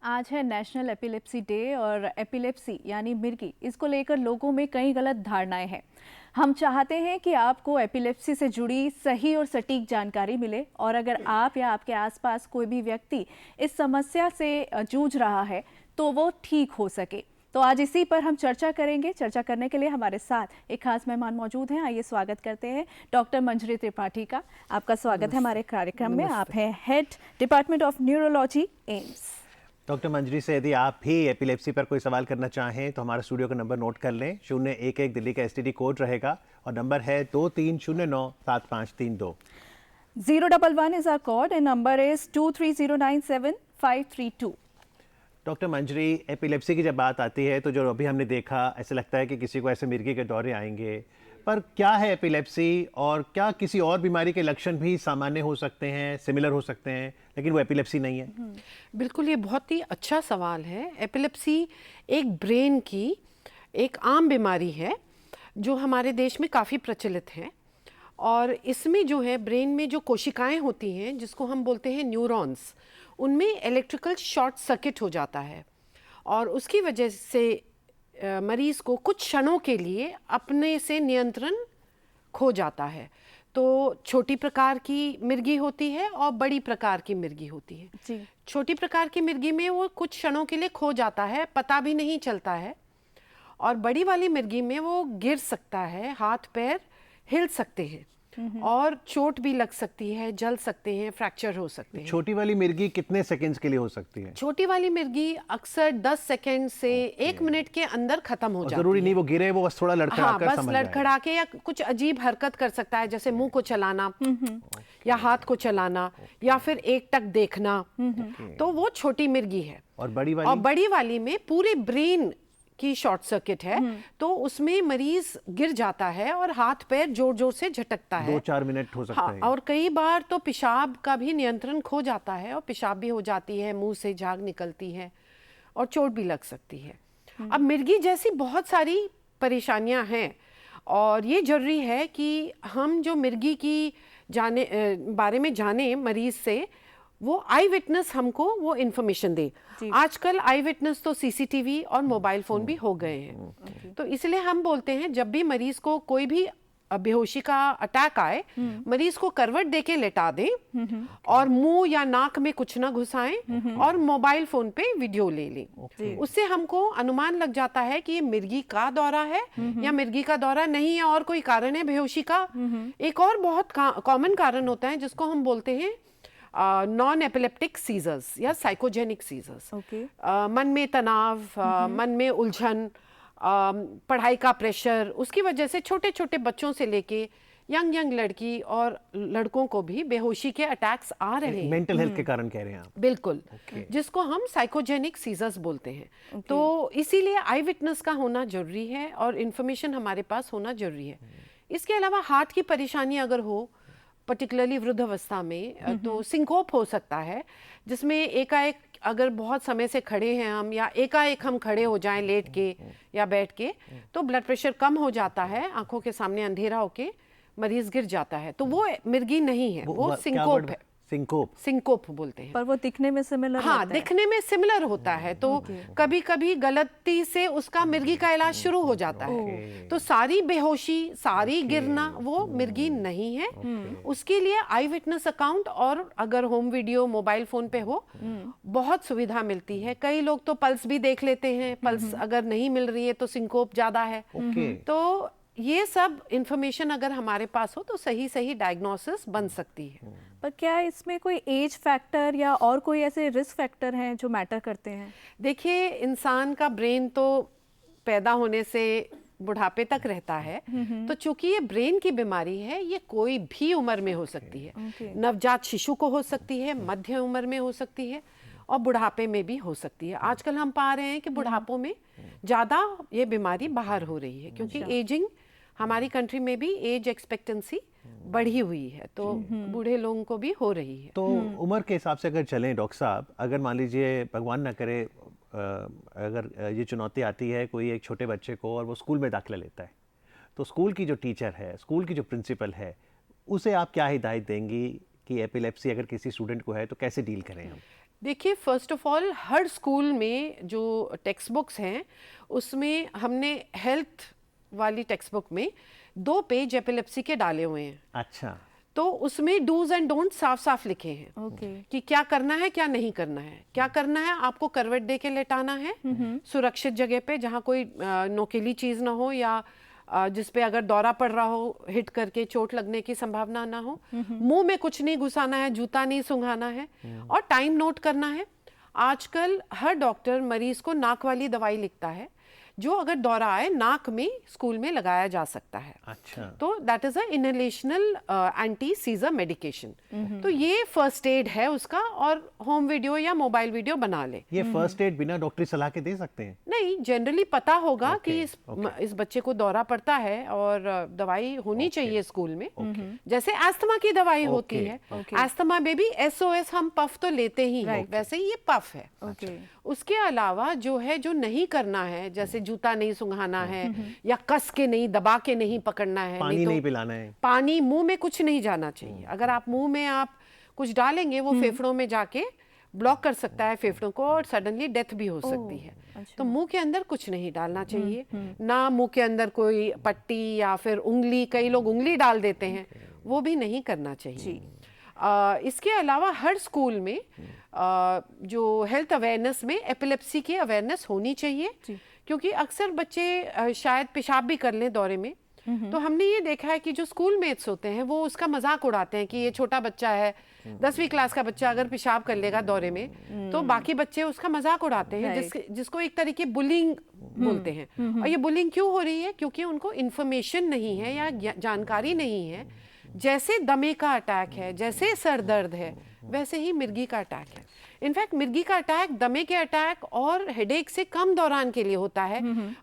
आज है national epilepsy day और एपिलेप्सी यानी मिर्गी, इसको लेकर लोगों में कई गलत धारणाएं हैं। हम चाहते हैं कि आपको एपिलेप्सी से जुड़ी सही और सटीक जानकारी मिले और अगर आप या आपके आसपास कोई भी व्यक्ति इस समस्या से जूझ रहा है तो वो ठीक हो सके। तो आज इसी पर हम चर्चा करेंगे। चर्चा करने के लिए हमारे साथ एक खास मेहमान मौजूद हैं। आइए स्वागत करते हैं डॉक्टर मंजरी त्रिपाठी का। आपका स्वागत है हमारे कार्यक्रम में। आप हैं head department of neurology, AIIMS. Doctor Manjari से यदि आप भी एपिलेप्सी पर कोई सवाल करना चाहें तो हमारा स्टूडियो का नंबर नोट कर लें। 011 दिल्ली का STD कोड रहेगा और नंबर है 23097532। 011 is our code and number is 23097532। Doctor Manjari, epilepsy की जब बात आती है तो जो अभी हमने देखा, ऐसे लगता है कि किसी को ऐसे मिर्गी के दौरे आएंगे, पर क्या है एपिलेप्सी और क्या किसी और बीमारी के लक्षण भी सामान्य हो सकते हैं, सिमिलर हो सकते हैं, लेकिन वो एपिलेप्सी नहीं है? बिल्कुल, ये बहुत ही अच्छा सवाल है। एपिलेप्सी एक ब्रेन की एक आम बीमारी है जो हमारे देश में काफ़ी प्रचलित है और इसमें जो है ब्रेन में जो कोशिकाएं होती हैं जिसको हम बोलते हैं न्यूरॉन्स, उनमें इलेक्ट्रिकल शॉर्ट सर्किट हो जाता है और उसकी वजह से मरीज़ को कुछ क्षणों के लिए अपने से नियंत्रण खो जाता है। तो छोटी प्रकार की मिर्गी होती है और बड़ी प्रकार की मिर्गी होती है जी। छोटी प्रकार की मिर्गी में वो कुछ क्षणों के लिए खो जाता है, पता भी नहीं चलता है, और बड़ी वाली मिर्गी में वो गिर सकता है, हाथ पैर हिल सकते हैं और चोट भी लग सकती है, जल सकते हैं, फ्रैक्चर हो सकते हैं। छोटी वाली मिर्गी कितने सेकंड्स के लिए हो सकती है? छोटी वाली मिर्गी अक्सर 10 सेकंड से 1 मिनट के अंदर खत्म हो जाती है। जरूरी नहीं वो गिरे, वो बस थोड़ा लड़खड़ाकर बस लड़खड़ा के या कुछ अजीब हरकत कर सकता है, जैसे मुंह को चलाना या हाथ को चलाना या फिर एकटक देखना, तो वो छोटी मिर्गी है। और बड़ी वाली में पूरे ब्रेन की शॉर्ट सर्किट है, तो उसमें मरीज गिर जाता है और हाथ पैर जोर जोर से झटकता है। 2-4 मिनट हो सकता है। और कई बार तो पेशाब का भी नियंत्रण खो जाता है और पेशाब भी हो जाती है, मुंह से झाग निकलती है और चोट भी लग सकती है। अब मिर्गी जैसी बहुत सारी परेशानियां हैं और ये जरूरी है कि हम जो मिर्गी की बारे में जाने मरीज से, वो आई विटनेस हमको वो इन्फॉर्मेशन दे। आजकल आई विटनेस तो CCTV और मोबाइल फोन भी हो गए हैं, तो इसलिए हम बोलते हैं जब भी मरीज को कोई भी बेहोशी का अटैक आए, मरीज को करवट देके लेटा दें और मुंह या नाक में कुछ ना घुसाएं और मोबाइल फोन पे वीडियो ले लें। उससे हमको अनुमान लग जाता है कि ये मिर्गी का दौरा है या मिर्गी का दौरा नहीं है और कोई कारण है बेहोशी का। एक और बहुत कॉमन कारण होता है जिसको हम बोलते हैं नॉन एपिलेप्टिक सीजर्स या साइकोजेनिक सीजर्स। मन में तनाव, मन में उलझन, पढ़ाई का प्रेशर, उसकी वजह से छोटे छोटे बच्चों से लेके यंग लड़की और लड़कों को भी बेहोशी के अटैक्स आ रहे हैं। मेंटल हेल्थ के कारण कह रहे हैं आप? बिल्कुल, जिसको हम साइकोजेनिक सीजर्स बोलते हैं। तो इसीलिए आई विटनेस का होना जरूरी है और इंफॉर्मेशन हमारे पास होना जरूरी है। इसके अलावा हार्ट की परेशानी अगर हो, पर्टिकुलरली वृद्धावस्था में, तो सिंकोप हो सकता है, जिसमें एकाएक अगर बहुत समय से खड़े हैं हम या एकाएक हम खड़े हो जाएं लेट के या बैठ के, तो ब्लड प्रेशर कम हो जाता है, आंखों के सामने अंधेरा होके मरीज गिर जाता है, तो वो मिर्गी नहीं है, वो सिंकोप है। सिंकोप बोलते हैं। पर वो दिखने में सिमिलर हाँ, दिखने में सिमिलर होता है, तो कभी कभी गलती से उसका मिर्गी का इलाज शुरू हो जाता है। तो सारी बेहोशी, सारी गिरना वो मिर्गी नहीं है। उसके लिए आई विटनेस अकाउंट और अगर होम वीडियो मोबाइल फोन पे हो, बहुत सुविधा मिलती है। कई लोग तो पल्स भी देख लेते हैं, पल्स अगर नहीं मिल रही है तो सिंकोप ज्यादा है। तो ये सब इंफॉर्मेशन अगर हमारे पास हो तो सही डायग्नोसिस बन सकती है। पर क्या इसमें कोई एज फैक्टर या और कोई ऐसे रिस्क फैक्टर हैं जो मैटर करते हैं? देखिए, इंसान का ब्रेन तो पैदा होने से बुढ़ापे तक रहता है, तो चूंकि ये ब्रेन की बीमारी है, ये कोई भी उम्र में हो सकती है। नवजात शिशु को हो सकती है, मध्य उम्र में हो सकती है और बुढ़ापे में भी हो सकती है। आजकल हम पा रहे हैं कि बुढ़ापों में ज्यादा ये बीमारी बाहर हो रही है, क्योंकि एजिंग हमारी कंट्री में भी एज एक्सपेक्टेंसी बढ़ी हुई है, तो बूढ़े लोगों को भी हो रही है। तो उम्र के हिसाब से अगर चलें डॉक्टर साहब, अगर मान लीजिए भगवान ना करे अगर ये चुनौती आती है कोई एक छोटे बच्चे को और वो स्कूल में दाखिला लेता है, तो स्कूल की जो टीचर है, स्कूल की जो प्रिंसिपल है, उसे आप क्या हिदायत देंगी कि एपिलेप्सी अगर किसी स्टूडेंट को है तो कैसे डील करें हम? देखिए, first of all her school में जो टेक्स्ट बुक्स हैं उसमें हमने हेल्थ वाली टेक्स्ट बुक में 2 पेज एपिलेप्सी के डाले हुए हैं। अच्छा, तो उसमें डूज एंड डोंट साफ साफ लिखे हैं ओके कि क्या करना है क्या नहीं करना है। क्या करना है, आपको करवट दे के लेटाना है सुरक्षित जगह पे जहाँ कोई नोकीली चीज ना हो या जिस पे अगर दौरा पड़ रहा हो हिट करके चोट लगने की संभावना ना हो। मुंह में कुछ नहीं घुसाना है, जूता नहीं सूंघाना है और टाइम नोट करना है। आजकल हर डॉक्टर मरीज को नाक वाली दवाई लिखता है जो अगर दौरा आए नाक में स्कूल में लगाया जा सकता है। अच्छा, तो that is a inhalational anti scissor medication. तो ये फर्स्ट एड है उसका, और होम वीडियो या मोबाइल वीडियो बना ले। ये फर्स्ट एड बिना डॉक्टरी सलाह के दे सकते हैं? नहीं, जनरली पता होगा Okay, कि इस बच्चे को दौरा पड़ता है और दवाई होनी चाहिए स्कूल में। जैसे अस्थमा की दवाई होती है, अस्थमा में भी SOS हम पफ तो लेते ही हैं, वैसे ही ये पफ है। ओके उसके अलावा जो है जो नहीं करना है, जैसे जूता नहीं सुंघाना है या कस के नहीं दबा के नहीं पकड़ना है, पानी तो नहीं पिलाना है, पानी मुंह में कुछ नहीं जाना चाहिए। अगर आप मुंह में आप कुछ डालेंगे वो फेफड़ों में जाके ब्लॉक कर सकता है फेफड़ों को और सडनली डेथ भी हो सकती है। तो मुंह के अंदर कुछ नहीं डालना चाहिए, ना मुंह के अंदर कोई पट्टी या फिर उंगली, कई लोग उंगली डाल देते हैं, वो भी नहीं करना चाहिए। इसके अलावा हर स्कूल में जो हेल्थ अवेयरनेस में एपिलेप्सी की अवेयरनेस होनी चाहिए, क्योंकि अक्सर बच्चे शायद पेशाब भी कर लें दौरे में। तो हमने ये देखा है कि जो स्कूल मेट्स होते हैं वो उसका मजाक उड़ाते हैं कि ये छोटा बच्चा है, 10वीं क्लास का बच्चा अगर पेशाब कर लेगा दौरे में, तो बाकी बच्चे उसका मजाक उड़ाते हैं, जिसको एक तरीके बुलिंग बोलते हैं। और ये बुलिंग क्यों हो रही है? क्योंकि उनको इन्फॉर्मेशन नहीं है या जानकारी नहीं है। जैसे दमे का अटैक है, जैसे सर दर्द है, वैसे ही मिर्गी का अटैक है। इनफैक्ट मिर्गी का अटैक दमे के अटैक और हेडेक से कम दौरान के लिए होता है,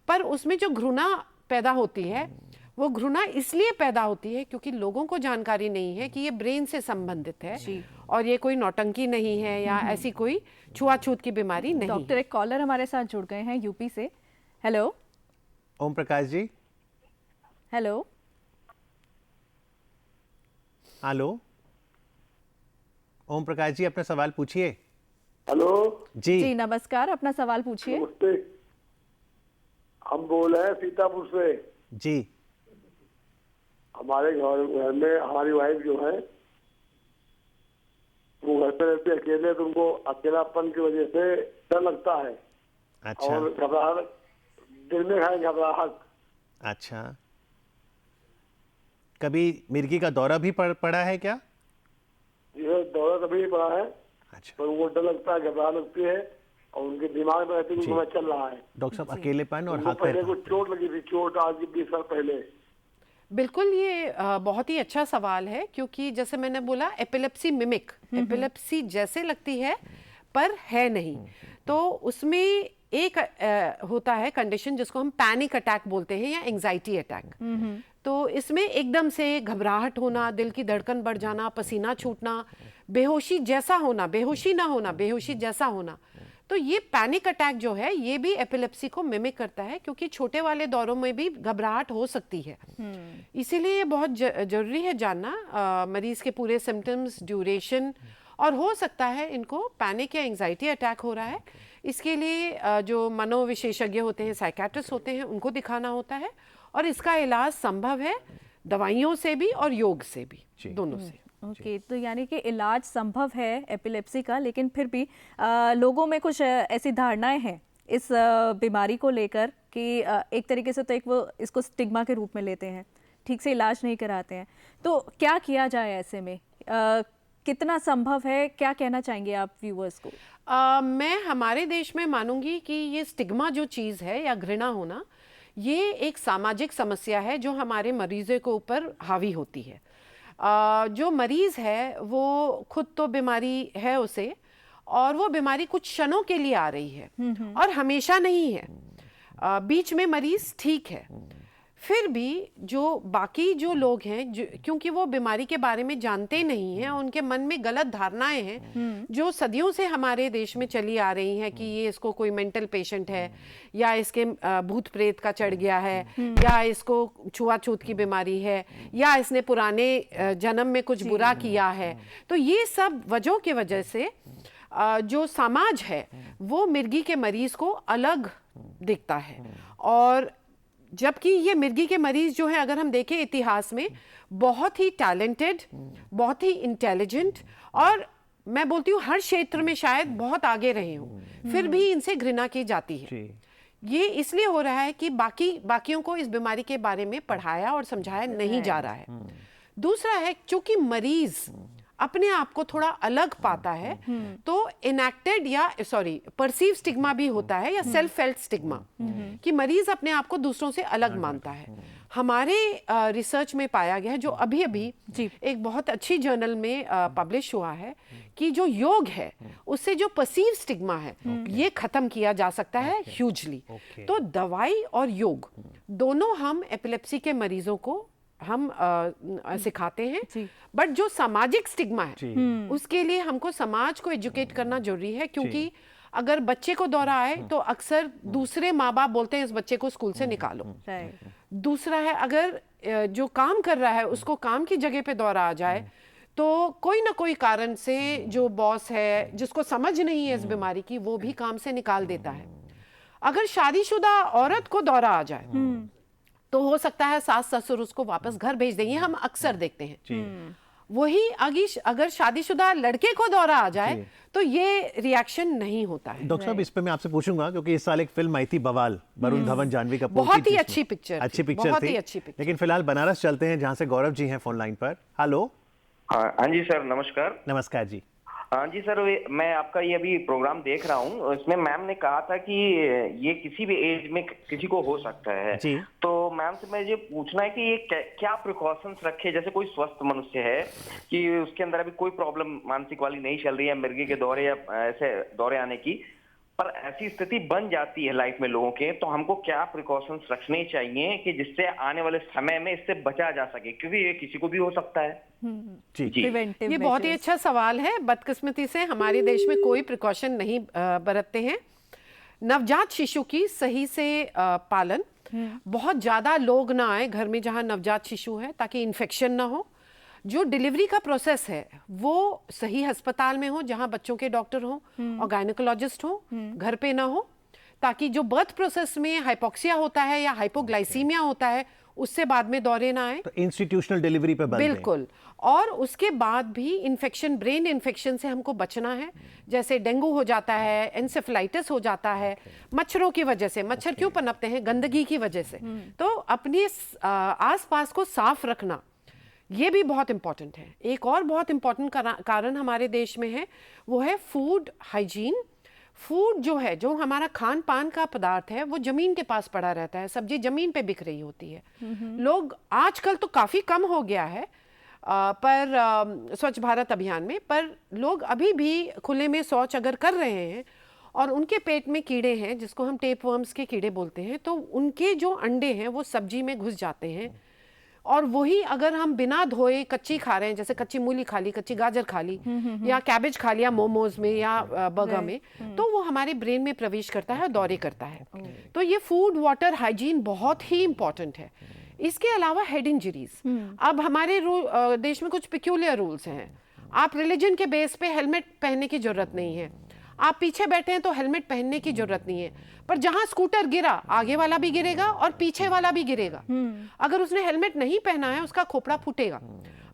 पर उसमें जो घृणा पैदा होती है वो घृणा इसलिए पैदा होती है क्योंकि लोगों को जानकारी नहीं है कि ये ब्रेन से संबंधित है और ये कोई नौटंकी नहीं है या ऐसी कोई छुआछूत की बीमारी नहीं। डॉक्टर, एक कॉलर हमारे साथ जुड़ गए हैं यूपी से। Hello Om Prakash ji. Hello hello Om Prakash ji, अपना सवाल पूछिए। हेलो जी जी नमस्कार, अपना सवाल पूछिए। नमस्ते, हम बोल रहे हैं सीतापुर से। जी, हमारे घर में हमारी वाइफ जो है वो घर पे रहती है अकेले, तो उनको अकेलापन की वजह से डर लगता है। अच्छा और घबराहट, दिल में है घबराहट। अच्छा, कभी मिर्गी का दौरा भी पड़ा है क्या? ये दौरा कभी नहीं पड़ा है, अच्छा, पर उनको डर लगता है, घबराहट लगती है और उनके दिमाग में रहती है कि मैं चल रहा है। डॉक्टर साहब, अकेलेपन और उनको हाथ पैर पहले कुछ चोट लगी थी, चोट आज 20 साल पहले। बिल्कुल, ये बहुत ही अच्छा सवाल है, क्योंकि जैसे मैंने बोला एपिलेप्सी मिमिक, एपिलेप्सी जैसे लगती है पर है नहीं। तो उसमें एक होता है कंडीशन जिसको हम पैनिक अटैक बोलते हैं या एंजाइटी अटैक। तो इसमें एकदम से घबराहट होना, दिल की धड़कन बढ़ जाना, पसीना छूटना, बेहोशी जैसा होना, बेहोशी ना होना, बेहोशी जैसा होना। तो ये पैनिक अटैक जो है ये भी एपिलेप्सी को मिमिक करता है, क्योंकि छोटे वाले दौरों में भी घबराहट हो सकती है। इसीलिए ये बहुत जरूरी है जानना मरीज के पूरे सिम्टम्स, ड्यूरेशन, और हो सकता है इनको पैनिक या एंजाइटी अटैक हो रहा है। इसके लिए जो मनोविशेषज्ञ होते हैं, साइकेट्रिस्ट होते हैं, उनको दिखाना होता है और इसका इलाज संभव है दवाइयों से भी और योग से भी, दोनों से। ओके, तो यानी कि इलाज संभव है एपिलेप्सी का, लेकिन फिर भी लोगों में कुछ ऐसी धारणाएं हैं इस बीमारी को लेकर कि एक तरीके से तो एक वो इसको स्टिग्मा के रूप में लेते हैं, ठीक से इलाज नहीं कराते हैं। तो क्या किया जाए ऐसे में? कितना संभव है, क्या कहना चाहेंगे आप व्यूअर्स को? मैं हमारे देश में मानूंगी कि ये स्टिग्मा जो चीज़ है या घृणा होना, ये एक सामाजिक समस्या है जो हमारे मरीजों के ऊपर हावी होती है। जो मरीज है वो खुद तो बीमारी है उसे, और वो बीमारी कुछ क्षणों के लिए आ रही है और हमेशा नहीं है। बीच में मरीज ठीक है, फिर भी जो बाकी जो लोग हैं क्योंकि वो बीमारी के बारे में जानते नहीं हैं, उनके मन में गलत धारणाएं हैं जो सदियों से हमारे देश में चली आ रही हैं कि ये इसको कोई मेंटल पेशेंट है, या इसके भूत प्रेत का चढ़ गया है, या इसको छुआछूत की बीमारी है, या इसने पुराने जन्म में कुछ बुरा किया है। तो ये सब वजहों की वजह से जो समाज है वो मिर्गी के मरीज को अलग देखता है। और जबकि ये मिर्गी के मरीज जो है, अगर हम देखें इतिहास में, बहुत ही टैलेंटेड, बहुत ही इंटेलिजेंट, और मैं बोलती हूँ हर क्षेत्र में शायद बहुत आगे रहे हों, फिर भी इनसे घृणा की जाती है। ये इसलिए हो रहा है कि बाकियों को इस बीमारी के बारे में पढ़ाया और समझाया नहीं जा रहा है। दूसरा है, चूंकि मरीज अपने आप को थोड़ा अलग पाता है, तो इनएक्टेड या परसीव स्टिग्मा भी होता है, या सेल्फ फेल्ट स्टिग्मा, कि मरीज अपने आप को दूसरों से अलग मानता है। हमारे रिसर्च में पाया गया है, जो अभी अभी एक बहुत अच्छी जर्नल में पब्लिश हुआ है, कि जो योग है उससे जो परसीव स्टिग्मा है ये खत्म किया जा सकता है ह्यूजली। तो दवाई और योग दोनों हम एपिलेप्सी के मरीजों को हम सिखाते हैं, बट जो सामाजिक स्टिग्मा है उसके लिए हमको समाज को एजुकेट करना जरूरी है, क्योंकि अगर बच्चे को दौरा आए तो अक्सर दूसरे माँ बाप बोलते हैं इस बच्चे को स्कूल से निकालो। दूसरा है, अगर जो काम कर रहा है उसको काम की जगह पे दौरा आ जाए, तो कोई ना कोई कारण से जो बॉस है जिसको समझ नहीं है इस बीमारी की, वो भी काम से निकाल देता है। अगर शादीशुदा औरत को दौरा आ जाए तो हो सकता है सास ससुर उसको वापस घर भेज देंगे, हम अक्सर देखते हैं। वही अगर शादीशुदा लड़के को दौरा आ जाए तो ये रिएक्शन नहीं होता है। डॉक्टर साहब, इस पे मैं आपसे पूछूंगा, क्योंकि इस साल एक फिल्म आई थी बवाल, वरुण धवन जानवी कपूर, बहुत ही अच्छी पिक्चर बहुत ही अच्छी पिक्चर। लेकिन फिलहाल बनारस चलते हैं, जहां से गौरव जी हैं फोन लाइन पर। हेलो। हाँ जी सर, नमस्कार। नमस्कार जी। हाँ जी सर, मैं आपका ये अभी प्रोग्राम देख रहा हूँ, इसमें मैम ने कहा था कि ये किसी भी एज में किसी को हो सकता है जी। तो मैम से मुझे पूछना है कि ये क्या प्रिकॉशंस रखे, जैसे कोई स्वस्थ मनुष्य है कि उसके अंदर अभी कोई प्रॉब्लम मानसिक वाली नहीं चल रही है, मिर्गी के दौरे या ऐसे दौरे आने की, पर ऐसी स्थिति बन जाती है लाइफ में लोगों के, तो हमको क्या प्रिकॉशंस रखने चाहिए कि जिससे आने वाले समय में इससे बचा जा सके, क्योंकि ये किसी को भी हो सकता है। जी। ये बहुत ही अच्छा सवाल है। बदकिस्मती से हमारे देश में कोई प्रिकॉशन नहीं बरतते हैं। नवजात शिशु की सही से पालन, बहुत ज्यादा लोग ना आए घर में जहां नवजात शिशु है, ताकि इन्फेक्शन ना हो। जो डिलीवरी का प्रोसेस है वो सही अस्पताल में हो, जहां बच्चों के डॉक्टर हो और गायनेकोलॉजिस्ट हो, घर पे ना हो, ताकि जो बर्थ प्रोसेस में हाइपोक्सिया होता है या हाइपोग्लाइसीमिया होता है उससे बाद में दौरे ना आए। तो इंस्टीट्यूशनल डिलीवरी पे बंद बिल्कुल। और उसके बाद भी इन्फेक्शन, ब्रेन इन्फेक्शन से हमको बचना है, जैसे डेंगू हो जाता है, एंसेफेलाइटिस हो जाता है, मच्छरों की वजह से। मच्छर क्यों पनपते हैं? गंदगी की वजह से। तो अपने आसपास को साफ रखना ये भी बहुत इंपॉर्टेंट है। एक और बहुत इंपॉर्टेंट कारण हमारे देश में है, वो है फूड हाइजीन। फूड जो है, जो हमारा खान पान का पदार्थ है, वो जमीन के पास पड़ा रहता है, सब्जी जमीन पे बिक रही होती है। लोग आजकल तो काफी कम हो गया है पर स्वच्छ भारत अभियान में, पर लोग अभी भी खुले में शौच अगर कर रहे हैं और उनके पेट में कीड़े हैं, जिसको हम टेपवर्म्स के कीड़े बोलते हैं, तो उनके जो अंडे हैं वो सब्जी में घुस जाते हैं। और वही अगर हम बिना धोए कच्ची खा रहे हैं, जैसे कच्ची मूली खा ली, कच्ची गाजर खा ली, या कैबेज खा लिया मोमोज में या बर्गर में, तो वो हमारे ब्रेन में प्रवेश करता है और दौरे करता है। तो ये फूड वाटर हाइजीन बहुत ही इंपॉर्टेंट है। इसके अलावा हेड इंजरीज, अब हमारे देश में कुछ पिक्यूलियर रूल्स हैं। आप रिलीजन के बेस पे हेलमेट पहनने की जरूरत नहीं है, आप पीछे बैठे हैं तो हेलमेट पहनने की जरूरत नहीं है, पर जहां स्कूटर गिरा आगे वाला भी गिरेगा और पीछे वाला भी गिरेगा। अगर उसने हेलमेट नहीं पहना है उसका खोपड़ा फूटेगा,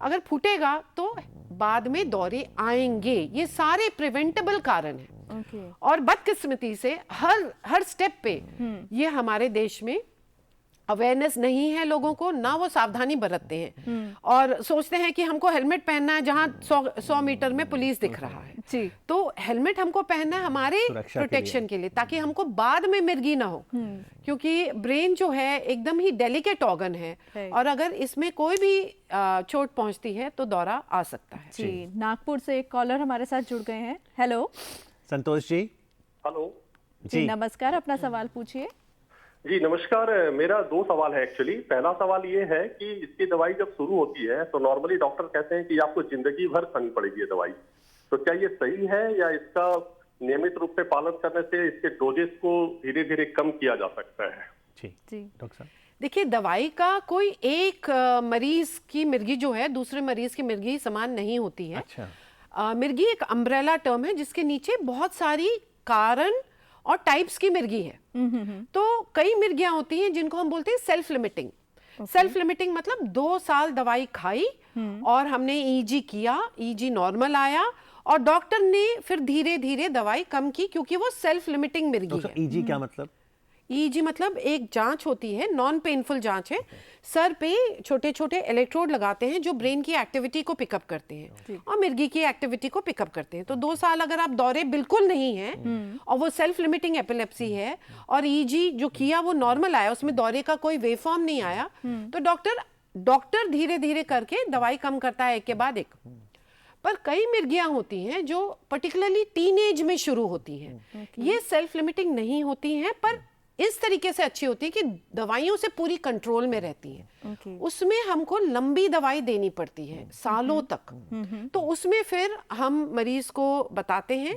अगर फूटेगा तो बाद में दौरे आएंगे। ये सारे प्रिवेंटेबल कारण हैं। और बदकिस्मती से हर स्टेप पे ये हमारे देश में अवेयरनेस नहीं है लोगों को, ना वो सावधानी बरतते हैं और सोचते हैं कि हमको हेलमेट पहनना है जहां 100 मीटर में पुलिस दिख रहा है जी। तो हेलमेट हमको पहनना है हमारे प्रोटेक्शन के लिए, ताकि हमको बाद में मिर्गी ना हो, क्योंकि ब्रेन जो है एकदम ही डेलिकेट ऑर्गन है और अगर इसमें कोई भी चोट पहुंचती है तो दौरा आ सकता है जी। नागपुर से एक कॉलर हमारे साथ जुड़ गए हैं। हेलो संतोष जी। हेलो जी, नमस्कार, अपना सवाल पूछिए। जी नमस्कार, मेरा 2 सवाल है एक्चुअली। पहला सवाल ये है कि इसकी दवाई जब शुरू होती है तो नॉर्मली डॉक्टर कहते हैं कि आपको जिंदगी भर खानी पड़ेगी ये दवाई, तो क्या ये सही है या इसका नियमित रूप से पालन करने से इसके डोजेस को धीरे धीरे कम किया जा सकता है? जी डॉक्टर साहब, देखिए, दवाई का कोई एक मरीज की मिर्गी जो है दूसरे मरीज की मिर्गी समान नहीं होती है। अच्छा। मिर्गी एक अम्ब्रेला टर्म है जिसके नीचे बहुत सारी कारण और टाइप्स की मिर्गी है। तो कई मिर्गियां होती हैं जिनको हम बोलते हैं सेल्फ लिमिटिंग। सेल्फ लिमिटिंग मतलब 2 साल दवाई खाई और हमने ईजी किया, ईजी नॉर्मल आया और डॉक्टर ने फिर धीरे धीरे दवाई कम की क्योंकि वो सेल्फ लिमिटिंग मिर्गी है। ईजी क्या मतलब? ईजी मतलब एक जांच होती है, नॉन पेनफुल जांच है। सर पे छोटे छोटे इलेक्ट्रोड लगाते हैं जो ब्रेन की एक्टिविटी को पिकअप करते हैं और मिर्गी की एक्टिविटी को पिकअप करते हैं। तो 2 साल अगर आप दौरे बिल्कुल नहीं है और वो सेल्फ लिमिटिंग एपिलेप्सी है और ईजी जो किया वो नॉर्मल आया, उसमें दौरे का कोई वेवफॉर्म नहीं आया, तो डॉक्टर धीरे धीरे करके दवाई कम करता है एक के बाद एक। पर कई मिर्गियां होती हैं जो पर्टिकुलरली टीनेज में शुरू होती हैं। ये सेल्फ लिमिटिंग नहीं होती हैं पर इस तरीके से अच्छी होती है कि दवाइयों से पूरी कंट्रोल में रहती है। उसमें हमको लंबी दवाई देनी पड़ती है, सालों तक। तो उसमें फिर हम मरीज को बताते हैं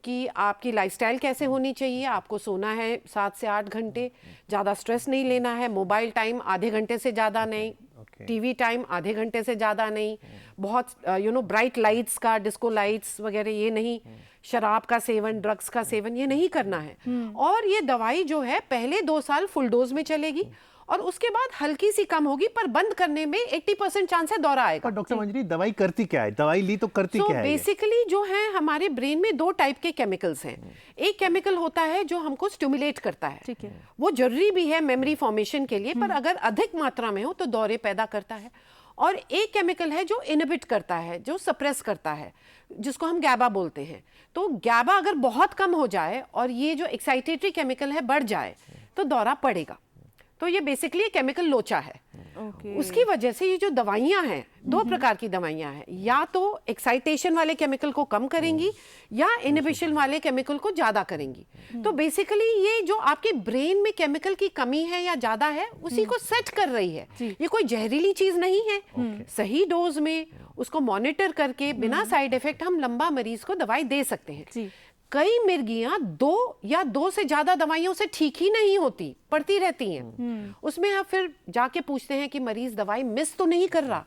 कि आपकी लाइफस्टाइल कैसे होनी चाहिए। आपको सोना है 7 से 8 घंटे, ज़्यादा स्ट्रेस नहीं लेना है, मोबाइल टाइम आधे घंटे से ज़्यादा नहीं, टीवी टाइम आधे घंटे से ज़्यादा नहीं, बहुत ब्राइट लाइट्स का, डिस्को लाइट्स वगैरह ये नहीं, शराब का सेवन, ड्रग्स का सेवन ये नहीं करना है। और ये दवाई जो है पहले 2 साल फुल डोज में चलेगी और उसके बाद हल्की सी कम होगी पर बंद करने में 80% चांस है दौरा आएगा। पर डॉक्टर मंजरी दवाई करती क्या है? दवाई ली तो करती क्या है? बेसिकली जो है हमारे ब्रेन में 2 टाइप के केमिकल्स हैं। एक केमिकल होता है जो हमको स्टिमुलेट करता है, ठीक है, वो जरूरी भी है मेमोरी फॉर्मेशन के लिए, पर अगर अधिक मात्रा में हो तो दौरे पैदा करता है। और एक केमिकल है जो इनहिबिट करता है, जो सप्रेस करता है, जिसको हम गैबा बोलते हैं। तो गैबा अगर बहुत कम हो जाए और ये जो एक्साइटेटरी केमिकल है बढ़ जाए तो दौरा पड़ेगा। तो ये बेसिकली केमिकल लोचा है। उसकी वजह से ये जो दवाइयां हैं, 2 प्रकार की दवाइयां हैं, या तो एक्साइटेशन वाले केमिकल को कम करेंगी या इनहिबिशन वाले केमिकल को ज्यादा करेंगी। तो बेसिकली ये जो आपके ब्रेन में केमिकल की कमी है या ज्यादा है उसी को सेट कर रही है। ये कोई जहरीली चीज नहीं है। सही डोज में उसको मॉनिटर करके बिना साइड इफेक्ट हम लंबा मरीज को दवाई दे सकते हैं। कई मिर्गियां 2 या 2 से ज्यादा दवाइयों से ठीक ही नहीं होती, पड़ती रहती हैं। उसमें आप फिर जाके पूछते हैं कि मरीज दवाई मिस तो नहीं कर रहा,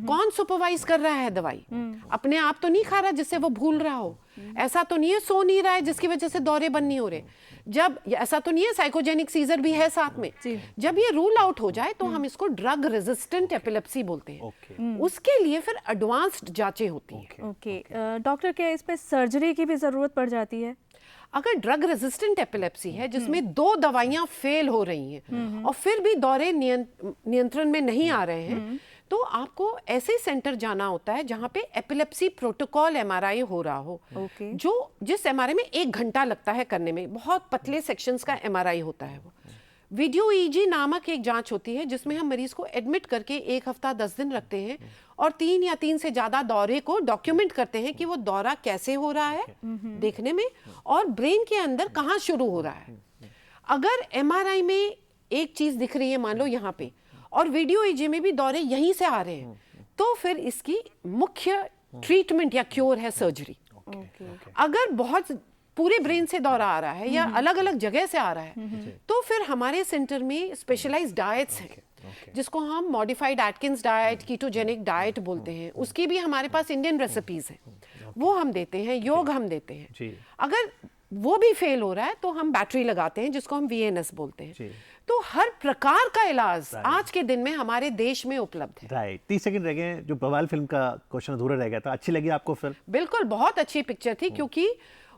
कौन सुपरवाइज कर रहा है दवाई, अपने आप तो नहीं खा रहा जिससे वो भूल रहा हो, ऐसा तो नहीं है सो नहीं रहा है जिसकी वजह से दौरे बंद नहीं हो रहे, जब ऐसा तो नहीं है साइकोजेनिक सीजर भी है साथ में। जब ये रूल आउट हो जाए तो हम इसको ड्रग रेजिस्टेंट एपिलेप्सी बोलते हैं। उसके लिए फिर एडवांस्ड जांचें होती हैं। डॉक्टर क्या इस पे सर्जरी की भी जरूरत पड़ जाती है? अगर ड्रग रेजिस्टेंट एपिलेप्सी है जिसमें 2 दवाइयां फेल हो रही हैं और फिर भी दौरे नियंत्रण में नहीं आ रहे हैं, तो आपको ऐसे सेंटर जाना होता है जहां पे एपिलेप्सी प्रोटोकॉल एमआरआई हो रहा हो। जिस एमआरआई में 1 घंटा लगता है करने में, बहुत पतले सेक्शंस का एमआरआई होता है। वो वीडियो ईजी नामक एक जांच होती है जिसमें हम मरीज को एडमिट करके 1 हफ्ता 10 दिन रखते हैं और 3 या 3 से ज्यादा दौरे को डॉक्यूमेंट करते हैं कि वो दौरा कैसे हो रहा है देखने में और ब्रेन के अंदर कहाँ शुरू हो रहा है। अगर एमआरआई में एक चीज दिख रही है, मान लो यहाँ पे, और वीडियो ईजी में भी दौरे यहीं से आ रहे हैं, तो फिर इसकी मुख्य ट्रीटमेंट या क्योर है सर्जरी। अगर बहुत पूरे ब्रेन से दौरा आ रहा है या अलग अलग जगह से आ रहा है तो फिर हमारे सेंटर में स्पेशलाइज्ड डाइट्स हैं जिसको हम modified Atkins diet, ketogenic diet बोलते हैं। उसकी भी हमारे पास इंडियन रेसिपीज हैं, वो हम देते हैं, योग हम देते हैं। अगर वो भी फेल हो रहा है तो हम बैटरी लगाते हैं जिसको हम VNS बोलते हैं। तो हर प्रकार का इलाज आज के दिन में हमारे देश में उपलब्ध है। राइट। 30 सेकंड रह गए, जो बवाल फिल्म का क्वेश्चन अधूरा रह गया था, अच्छी लगी आपको फिल्म? बिल्कुल, बहुत अच्छी पिक्चर थी क्योंकि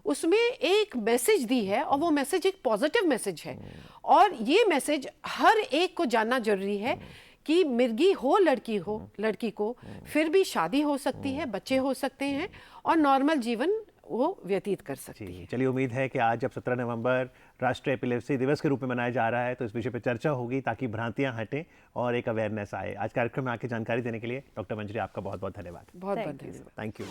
उसमें एक मैसेज दी है और वो मैसेज एक पॉजिटिव मैसेज है और ये मैसेज हर एक को जानना जरूरी है कि मिर्गी हो लड़की को फिर भी शादी हो सकती है, बच्चे हो सकते हैं और नॉर्मल जीवन वो व्यतीत कर सकती है। चलिए, उम्मीद है कि आज जब 17 नवंबर राष्ट्रीय एपिलेप्सी दिवस के रूप में मनाया जा रहा है तो इस विषय पर चर्चा होगी ताकि भ्रांतियां हटें और एक अवेयरनेस आए। आज कार्यक्रम में आके जानकारी देने के लिए डॉक्टर मंजरी आपका बहुत बहुत धन्यवाद। बहुत बहुत धन्यवाद। Thank you.